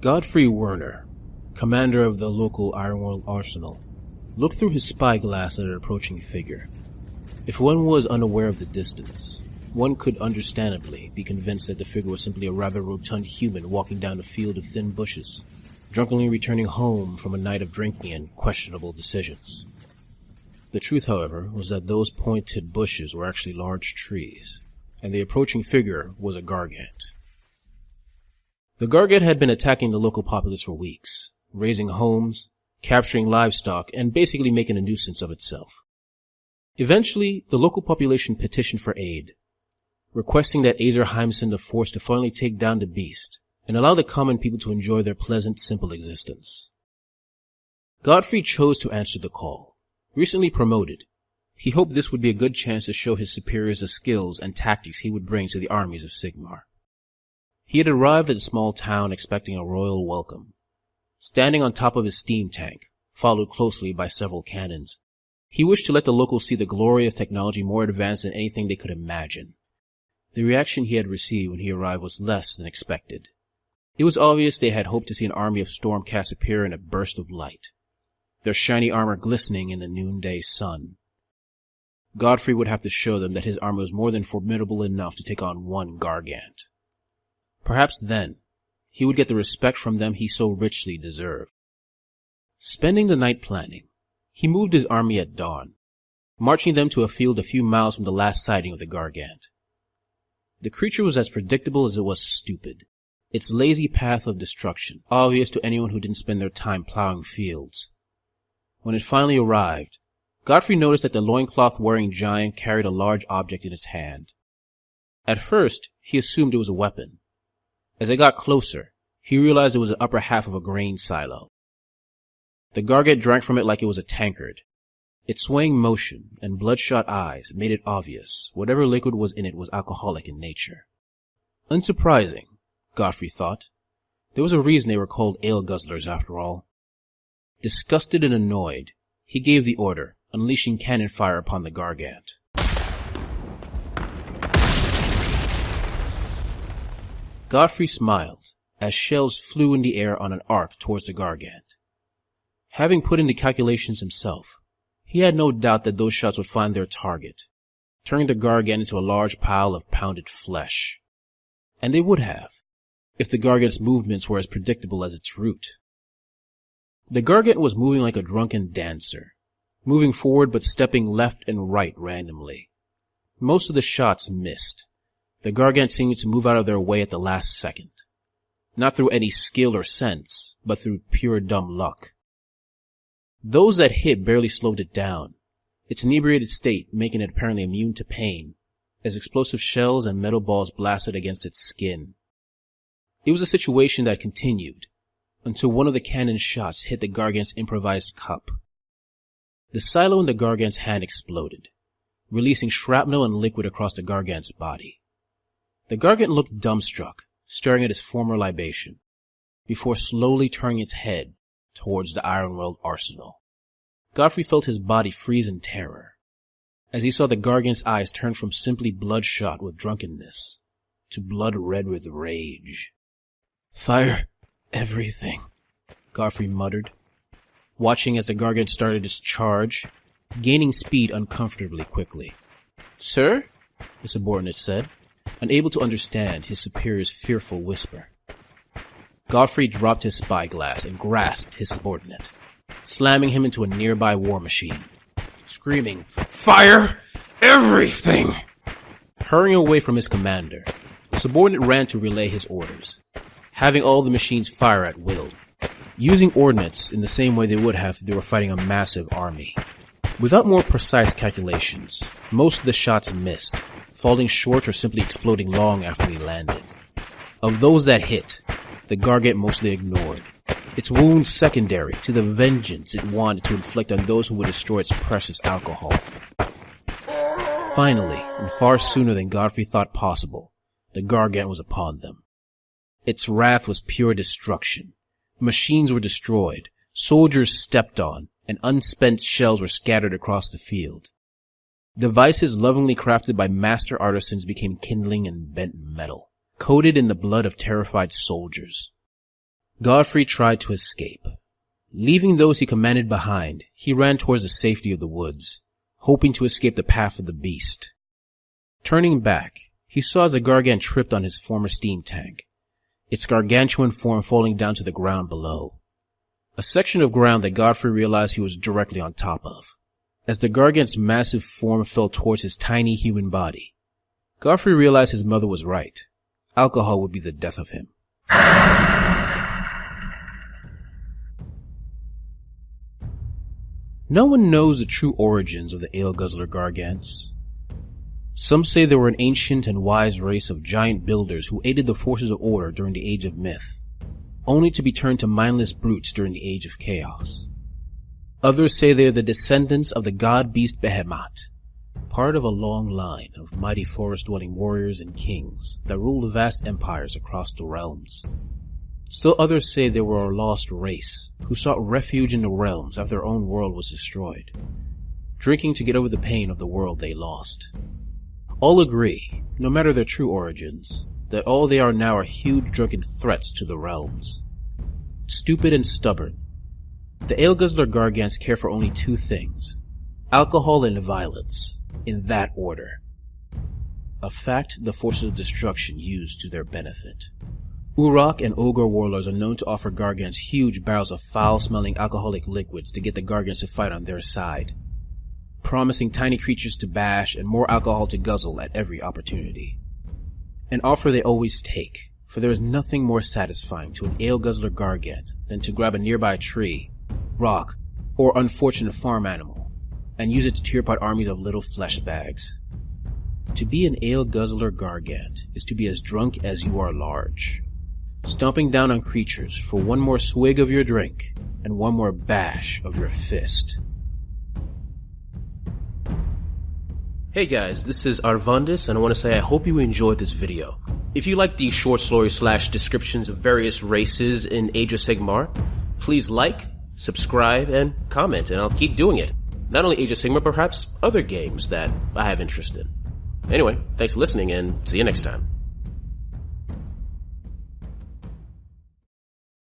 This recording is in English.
Godfrey Werner, commander of the local Ironworld arsenal, looked through his spyglass at an approaching figure. If one was unaware of the distance, one could understandably be convinced that the figure was simply a rather rotund human walking down a field of thin bushes, drunkenly returning home from a night of drinking and questionable decisions. The truth, however, was that those pointed bushes were actually large trees, and the approaching figure was a Gargant. The Gargant had been attacking the local populace for weeks, razing homes, capturing livestock, and basically making a nuisance of itself. Eventually, the local population petitioned for aid, requesting that Azerheim send a force to finally take down the beast and allow the common people to enjoy their pleasant, simple existence. Godfrey chose to answer the call. Recently promoted, he hoped this would be a good chance to show his superiors the skills and tactics he would bring to the armies of Sigmar. He had arrived at the small town expecting a royal welcome. Standing on top of his steam tank, followed closely by several cannons, he wished to let the locals see the glory of technology more advanced than anything they could imagine. The reaction he had received when he arrived was less than expected. It was obvious they had hoped to see an army of Stormcast appear in a burst of light, their shiny armor glistening in the noonday sun. Godfrey would have to show them that his armor was more than formidable enough to take on one Gargant. Perhaps then, he would get the respect from them he so richly deserved. Spending the night planning, he moved his army at dawn, marching them to a field a few miles from the last sighting of the Gargant. The creature was as predictable as it was stupid, its lazy path of destruction obvious to anyone who didn't spend their time plowing fields. When it finally arrived, Godfrey noticed that the loincloth-wearing giant carried a large object in its hand. At first, he assumed it was a weapon. As it got closer, he realized it was the upper half of a grain silo. The Gargant drank from it like it was a tankard. Its swaying motion and bloodshot eyes made it obvious whatever liquid was in it was alcoholic in nature. Unsurprising, Godfrey thought. There was a reason they were called Aleguzzlers after all. Disgusted and annoyed, he gave the order, unleashing cannon fire upon the Gargant. Godfrey smiled as shells flew in the air on an arc towards the Gargant. Having put in the calculations himself, he had no doubt that those shots would find their target, turning the Gargant into a large pile of pounded flesh. And they would have, if the Gargant's movements were as predictable as its route. The Gargant was moving like a drunken dancer, moving forward but stepping left and right randomly. Most of the shots missed, the Gargant seeming to move out of their way at the last second. Not through any skill or sense, but through pure dumb luck. Those that hit barely slowed it down, its inebriated state making it apparently immune to pain, as explosive shells and metal balls blasted against its skin. It was a situation that continued, until one of the cannon shots hit the Gargant's improvised cup. The silo in the Gargant's hand exploded, releasing shrapnel and liquid across the Gargant's body. The Gargant looked dumbstruck, staring at its former libation, before slowly turning its head towards the Ironworld arsenal. Godfrey felt his body freeze in terror, as he saw the Gargant's eyes turn from simply bloodshot with drunkenness to blood red with rage. "Fire everything," Godfrey muttered, watching as the Gargant started its charge, gaining speed uncomfortably quickly. "Sir?" the subordinate said, unable to understand his superior's fearful whisper. Godfrey dropped his spyglass and grasped his subordinate, slamming him into a nearby war machine, screaming, "Fire everything!" Hurrying away from his commander, the subordinate ran to relay his orders, having all the machines fire at will, using ordnance in the same way they would have if they were fighting a massive army. Without more precise calculations, most of the shots missed, falling short or simply exploding long after they landed. Of those that hit, the Gargant mostly ignored, its wounds secondary to the vengeance it wanted to inflict on those who would destroy its precious alcohol. Finally, and far sooner than Godfrey thought possible, the Gargant was upon them. Its wrath was pure destruction. Machines were destroyed, soldiers stepped on, and unspent shells were scattered across the field. Devices lovingly crafted by master artisans became kindling and bent metal, coated in the blood of terrified soldiers. Godfrey tried to escape. Leaving those he commanded behind, he ran towards the safety of the woods, hoping to escape the path of the beast. Turning back, he saw as the Gargant tripped on his former steam tank, its gargantuan form falling down to the ground below. A section of ground that Godfrey realized he was directly on top of. As the Gargant's massive form fell towards his tiny human body, Godfrey realized his mother was right. Alcohol would be the death of him. No one knows the true origins of the Aleguzzler Gargants. Some say they were an ancient and wise race of giant builders who aided the forces of order during the Age of Myth, only to be turned to mindless brutes during the Age of Chaos. Others say they are the descendants of the god-beast Behemoth, part of a long line of mighty forest-dwelling warriors and kings that ruled vast empires across the realms. Still others say they were a lost race who sought refuge in the realms after their own world was destroyed, drinking to get over the pain of the world they lost. All agree, no matter their true origins, that all they are now are huge drunken threats to the realms. Stupid and stubborn, the Aleguzzler Gargants care for only two things: alcohol and violence, in that order. A fact the forces of destruction use to their benefit. Uruk and Ogre warlords are known to offer Gargants huge barrels of foul-smelling alcoholic liquids to get the Gargants to fight on their side, promising tiny creatures to bash and more alcohol to guzzle at every opportunity. An offer they always take, for there is nothing more satisfying to an Aleguzzler Gargant than to grab a nearby tree, rock, or unfortunate farm animal, and use it to tear apart armies of little flesh bags. To be an Aleguzzler Gargant is to be as drunk as you are large, stomping down on creatures for one more swig of your drink and one more bash of your fist. Hey guys, this is Arvandus, and I want to say I hope you enjoyed this video. If you like these short stories / descriptions of various races in Age of Sigmar, please like, subscribe, and comment, and I'll keep doing it. Not only Age of Sigmar, perhaps other games that I have interest in. Anyway, thanks for listening, and see you next time.